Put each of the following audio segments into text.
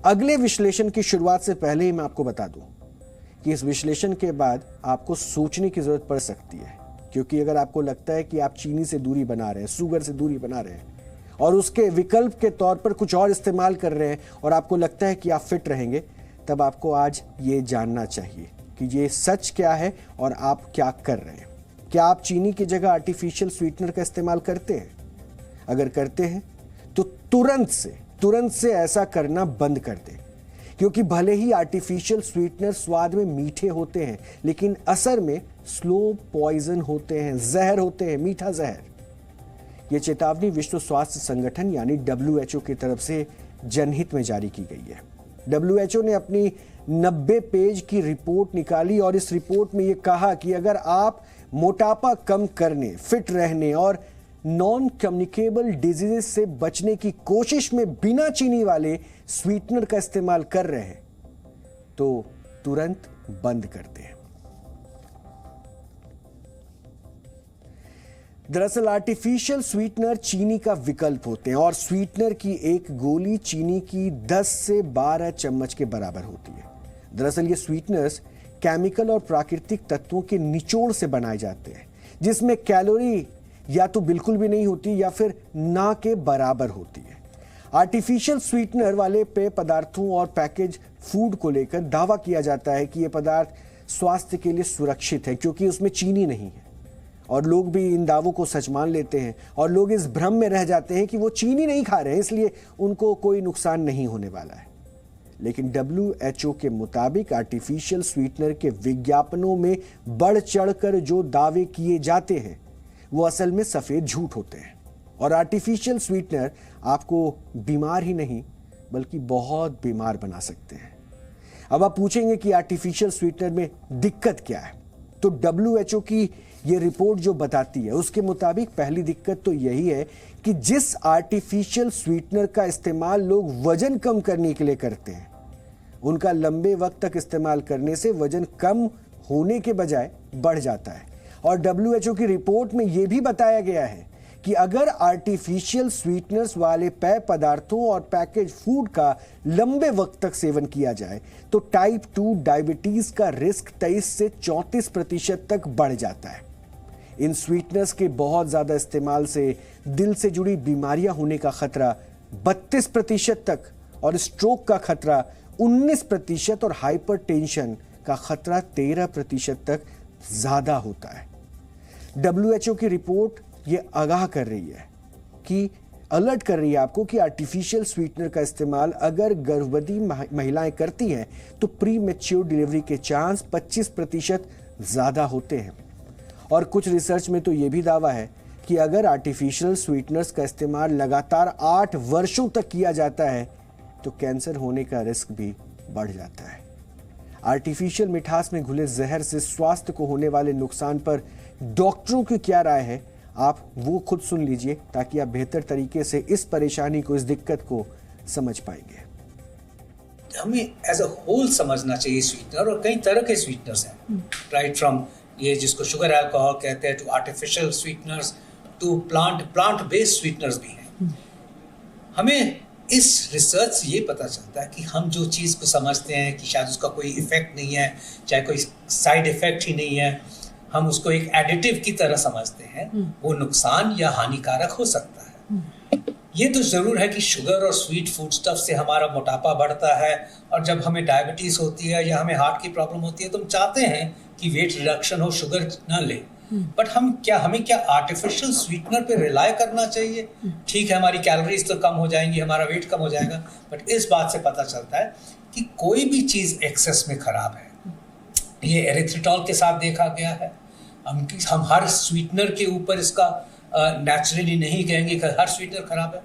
अगले विश्लेषण की शुरुआत से पहले ही मैं आपको बता दूं कि इस विश्लेषण के बाद आपको सोचने की जरूरत पड़ सकती है, क्योंकि अगर आपको लगता है कि आप चीनी से दूरी बना रहे हैं, शुगर से दूरी बना रहे हैं और उसके विकल्प के तौर पर कुछ और इस्तेमाल कर रहे हैं और आपको लगता है कि आप फिट रहेंगे, तब आपको आज ये जानना चाहिए कि ये सच क्या है और आप क्या कर रहे हैं। क्या आप चीनी की जगह आर्टिफिशियल स्वीटनर का इस्तेमाल करते हैं? अगर करते हैं तो तुरंत से ऐसा करना बंद कर दें, क्योंकि भले ही आर्टिफिशियल स्वीटनर स्वाद में मीठे होते हैं, लेकिन असर में स्लो पॉइजन होते हैं, जहर होते हैं, मीठा जहर। यह चेतावनी विश्व स्वास्थ्य संगठन यानी WHO की तरफ से जनहित में जारी की गई है। WHO ने अपनी 90 पेज की रिपोर्ट निकाली और इस रिपोर्ट में यह कहा कि अगर आप मोटापा कम करने, फिट रहने और नॉन कम्युनिकेबल डिजीज से बचने की कोशिश में बिना चीनी वाले स्वीटनर का इस्तेमाल कर रहे हैं तो तुरंत बंद कर दें। दरअसल आर्टिफिशियल स्वीटनर चीनी का विकल्प होते हैं और स्वीटनर की एक गोली चीनी की 10 से 12 चम्मच के बराबर होती है। दरअसल ये स्वीटनर्स केमिकल और प्राकृतिक तत्वों के निचोड़ से बनाए जाते हैं, जिसमें कैलोरी या तो बिल्कुल भी नहीं होती या फिर ना के बराबर होती है। आर्टिफिशियल स्वीटनर वाले पेय पदार्थों और पैकेज फूड को लेकर दावा किया जाता है कि ये पदार्थ स्वास्थ्य के लिए सुरक्षित है क्योंकि उसमें चीनी नहीं है, और लोग भी इन दावों को सच मान लेते हैं और लोग इस भ्रम में रह जाते हैं कि वो चीनी नहीं खा रहे हैं इसलिए उनको कोई नुकसान नहीं होने वाला है। लेकिन WHO के मुताबिक आर्टिफिशियल स्वीटनर के विज्ञापनों में बढ़ चढ़कर जो दावे किए जाते हैं वो असल में सफेद झूठ होते हैं, और आर्टिफिशियल स्वीटनर आपको बीमार ही नहीं बल्कि बहुत बीमार बना सकते हैं। अब आप पूछेंगे कि आर्टिफिशियल स्वीटनर में दिक्कत क्या है, तो WHO की ये रिपोर्ट जो बताती है उसके मुताबिक पहली दिक्कत तो यही है कि जिस आर्टिफिशियल स्वीटनर का इस्तेमाल लोग वजन कम करने के लिए करते हैं, उनका लंबे वक्त तक इस्तेमाल करने से वजन कम होने के बजाय बढ़ जाता है। और WHO की रिपोर्ट में यह भी बताया गया है कि अगर आर्टिफिशियल स्वीटनर्स वाले पेय पदार्थों और पैकेज फूड का लंबे वक्त तक सेवन किया जाए तो टाइप 2 डायबिटीज का रिस्क 23 से 34% तक बढ़ जाता है। इन स्वीटनर्स के बहुत ज्यादा इस्तेमाल से दिल से जुड़ी बीमारियां होने का खतरा 32% तक और स्ट्रोक का खतरा 19% और हाइपरटेंशन का खतरा 13% तक ज्यादा होता है। WHO की रिपोर्ट ये आगाह कर रही है कि अलर्ट कर रही है आपको कि आर्टिफिशियल स्वीटनर का इस्तेमाल अगर गर्भवती महिलाएं करती हैं तो प्री मैच्योर डिलीवरी के चांस 25% ज्यादा होते हैं। और कुछ रिसर्च में तो यह भी दावा है कि अगर आर्टिफिशियल स्वीटनर्स का इस्तेमाल लगातार 8 वर्षों तक किया जाता है तो कैंसर होने का रिस्क भी बढ़ जाता है। आर्टिफिशियल मिठास में घुले जहर से स्वास्थ्य को होने वाले नुकसान पर डॉक्टरों की क्या राय है, आप वो खुद सुन लीजिए ताकि आप बेहतर तरीके से इस परेशानी को, इस दिक्कत को समझ पाएंगे। हमें एज अ होल समझना चाहिए स्वीटनर, और कई तरह के स्वीटनर्स हैं, राइट फ्रॉम ये जिसको शुगर अल्कोहल कहते हैं to artificial sweeteners to plant based sweeteners भी हैं। हमें इस रिसर्च से ये पता चलता है कि हम जो चीज़ को समझते हैं कि शायद उसका कोई इफेक्ट नहीं है, चाहे कोई साइड इफेक्ट ही नहीं है, हम उसको एक एडिटिव की तरह समझते हैं, वो नुकसान या हानिकारक हो सकता है। ये तो ज़रूर है कि शुगर और स्वीट फूड स्टफ से हमारा मोटापा बढ़ता है, और जब हमें डायबिटीज़ होती है या हमें हार्ट की प्रॉब्लम होती है तो हम चाहते हैं कि वेट रिडक्शन हो, शुगर ना ले। बट हमें क्या आर्टिफिशियल स्वीटनर पे रिलाय करना चाहिए? ठीक है, हमारी कैलोरीज तो कम हो जाएंगी, हमारा वेट कम हो जाएगा, बट इस बात से पता चलता है कि कोई भी चीज़ एक्सेस में खराब है। ये एरिथ्रिटॉल के साथ देखा गया है। हम हर स्वीटनर के ऊपर इसका नेचुरली नहीं कहेंगे कि हर स्वीटनर खराब है,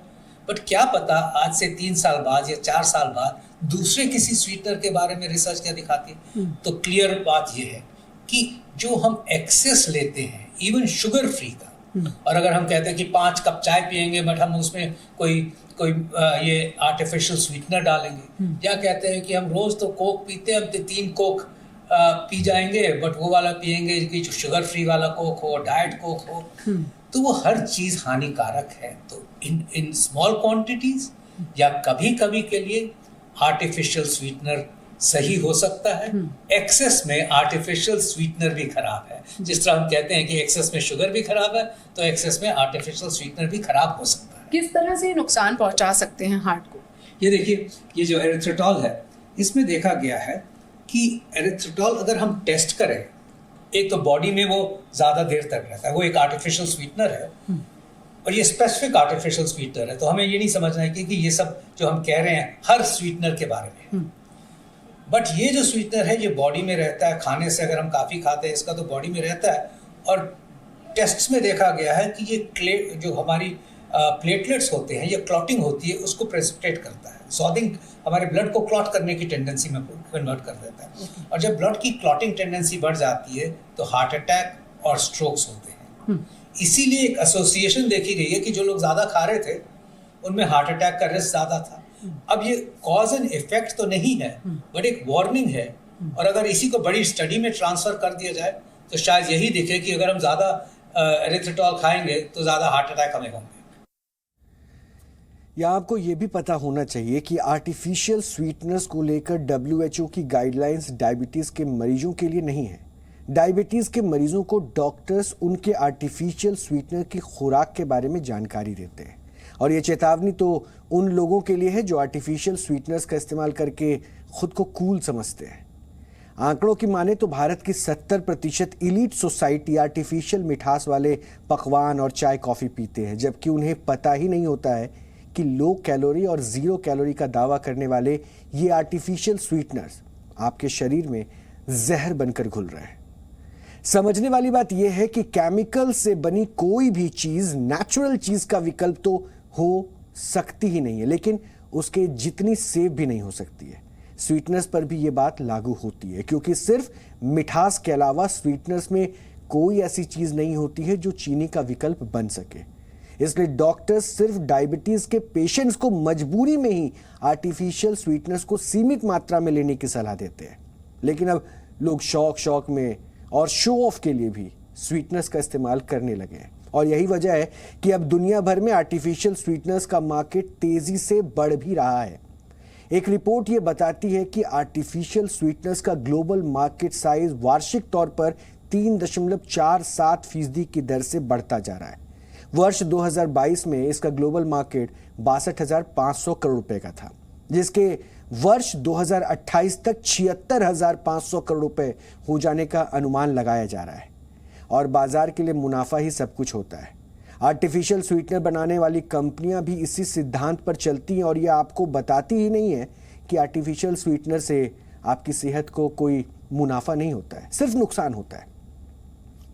बट क्या पता आज से 3 साल बाद या 4 साल बाद दूसरे किसी स्वीटनर के बारे में रिसर्च क्या दिखाती है। तो क्लियर बात यह है कि जो हम एक्सेस लेते हैं इवन शुगर फ्री का, और अगर हम कहते हैं कि 5 कप चाय पियेंगे बट हम उसमें कोई ये आर्टिफिशियल स्वीटनर डालेंगे, या कहते हैं कि हम रोज तो कोक पीते हैं, हम तो 3 कोक पी जाएंगे बट वो वाला पियेंगे कि जो शुगर फ्री वाला कोक हो, डाइट कोक हो, तो वो हर चीज हानिकारक है। तो इन स्मॉल क्वांटिटीज या कभी कभी के लिए आर्टिफिशियल स्वीटनर सही हो सकता है, एक्सेस में आर्टिफिशियल स्वीटनर भी खराब है। जिस तरह हम कहते हैं कि एक्सेस में शुगर भी खराब है, तो एक्सेस में आर्टिफिशियल स्वीटनर भी खराब हो सकता है। किस तरह से नुकसान पहुंचा सकते हैं हार्ट को? ये देखिए, ये जो एरिथ्रिटॉल है, इसमें देखा गया है कि एरिथ्रिटॉल अगर हम टेस्ट करें, एक तो बॉडी में वो ज़्यादा देर तक रहता है, वो एक आर्टिफिशियल स्वीटनर है और ये स्पेसिफिक आर्टिफिशियल स्वीटनर है। तो हमें ये नहीं समझना है कि ये सब जो हम कह रहे हैं हर स्वीटनर के बारे में, बट ये जो स्वीटनर है ये बॉडी में रहता है। खाने से अगर हम काफ़ी खाते हैं इसका, तो बॉडी में रहता है और टेस्ट्स में देखा गया है कि ये जो हमारी प्लेटलेट्स होते हैं, ये क्लॉटिंग होती है, उसको प्रेसिपिटेट करता है। सॉदिंग हमारे ब्लड को क्लॉट करने की टेंडेंसी में कन्वर्ट कर देता है और जब ब्लड की क्लॉटिंग टेंडेंसी बढ़ जाती है तो हार्ट अटैक और स्ट्रोक्स होते हैं। इसीलिए एक एसोसिएशन देखी गई है कि जो लोग ज़्यादा खा रहे थे उनमें हार्ट अटैक का रिस्क ज़्यादा था। अब ये कॉज एंड इफेक्ट तो नहीं है, बट एक वार्निंग है और अगर इसी को बड़ी स्टडी में ट्रांसफर कर दिया जाए तो शायद यही दिखे कि अगर हम ज़्यादा एरिथ्रिटॉल खाएंगे तो ज़्यादा हार्ट अटैक हमें होंगे। या आपको ये भी पता होना चाहिए कि आर्टिफिशियल स्वीटनर्स को लेकर WHO की गाइडलाइंस डायबिटीज़ के मरीजों के लिए नहीं है। डायबिटीज़ के मरीजों को डॉक्टर्स उनके आर्टिफिशियल स्वीटनर की खुराक के बारे में जानकारी देते हैं और ये चेतावनी तो उन लोगों के लिए है जो आर्टिफिशियल स्वीटनर्स का इस्तेमाल करके खुद को कूल समझते हैं। आंकड़ों की माने तो भारत की 70% इलीट सोसाइटी आर्टिफिशियल मिठास वाले पकवान और चाय कॉफ़ी पीते हैं, जबकि उन्हें पता ही नहीं होता है कि लो कैलोरी और ज़ीरो कैलोरी का दावा करने वाले ये आर्टिफिशियल स्वीटनर्स आपके शरीर में जहर बनकर घुल रहे हैं। समझने वाली बात यह है कि केमिकल से बनी कोई भी चीज़ नेचुरल चीज़ का विकल्प तो हो सकती ही नहीं है, लेकिन उसके जितनी सेफ भी नहीं हो सकती है। स्वीटनर्स पर भी ये बात लागू होती है, क्योंकि सिर्फ मिठास के अलावा स्वीटनर्स में कोई ऐसी चीज़ नहीं होती है जो चीनी का विकल्प बन सके। इसलिए डॉक्टर्स सिर्फ डायबिटीज़ के पेशेंट्स को मजबूरी में ही आर्टिफिशियल स्वीटनर्स को सीमित मात्रा में लेने की सलाह देते हैं, लेकिन अब लोग शौक में और शो ऑफ के लिए भी स्वीटनर्स का इस्तेमाल करने लगे हैं और यही वजह है कि अब दुनिया भर में आर्टिफिशियल स्वीटनर्स का मार्केट तेज़ी से बढ़ भी रहा है। एक रिपोर्ट ये बताती है कि आर्टिफिशियल स्वीटनर्स का ग्लोबल मार्केट साइज वार्षिक तौर पर 3.47% की दर से बढ़ता जा रहा है। वर्ष 2022 में इसका ग्लोबल मार्केट 62,500 करोड़ रुपए का था, जिसके वर्ष 2028 तक 76,500 करोड़ रुपए हो जाने का अनुमान लगाया जा रहा है और बाजार के लिए मुनाफा ही सब कुछ होता है। आर्टिफिशियल स्वीटनर बनाने वाली कंपनियां भी इसी सिद्धांत पर चलती हैं और ये आपको बताती ही नहीं है कि आर्टिफिशियल स्वीटनर से आपकी सेहत को कोई मुनाफा नहीं होता है, सिर्फ नुकसान होता है।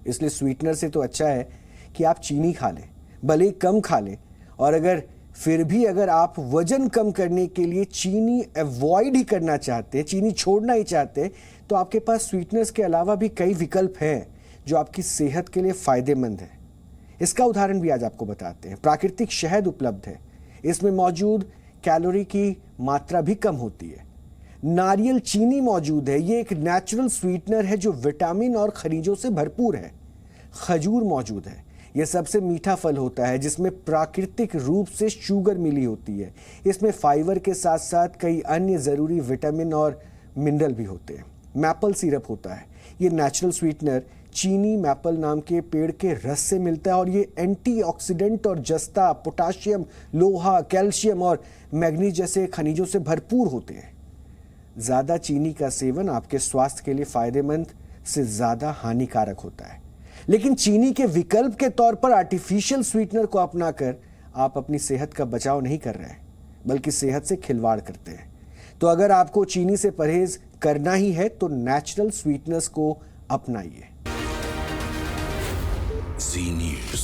इसलिए स्वीटनर से तो अच्छा है कि आप चीनी खा लें, भले ही कम खा लें, और अगर आप वजन कम करने के लिए चीनी अवॉइड ही करना चाहते हैं, चीनी छोड़ना ही चाहते हैं, तो आपके पास स्वीटनर्स के अलावा भी कई विकल्प हैं जो आपकी सेहत के लिए फ़ायदेमंद है। इसका उदाहरण भी आज आपको बताते हैं। प्राकृतिक शहद उपलब्ध है, इसमें मौजूद कैलोरी की मात्रा भी कम होती है। नारियल चीनी मौजूद है, ये एक नेचुरल स्वीटनर है जो विटामिन और खनिजों से भरपूर है। खजूर मौजूद है, यह सबसे मीठा फल होता है जिसमें प्राकृतिक रूप से शुगर मिली होती है। इसमें फाइबर के साथ साथ कई अन्य ज़रूरी विटामिन और मिनरल भी होते हैं। मैपल सिरप होता है, ये नेचुरल स्वीटनर चीनी मैपल नाम के पेड़ के रस से मिलता है और ये एंटीऑक्सीडेंट और जस्ता, पोटाशियम, लोहा, कैल्शियम और मैग्नीज जैसे खनिजों से भरपूर होते हैं। ज़्यादा चीनी का सेवन आपके स्वास्थ्य के लिए फ़ायदेमंद से ज़्यादा हानिकारक होता है, लेकिन चीनी के विकल्प के तौर पर आर्टिफिशियल स्वीटनर को अपनाकर आप अपनी सेहत का बचाव नहीं कर रहे हैं, बल्कि सेहत से खिलवाड़ करते हैं। तो अगर आपको चीनी से परहेज करना ही है तो नेचुरल स्वीटनर्स को अपनाइए। Z News.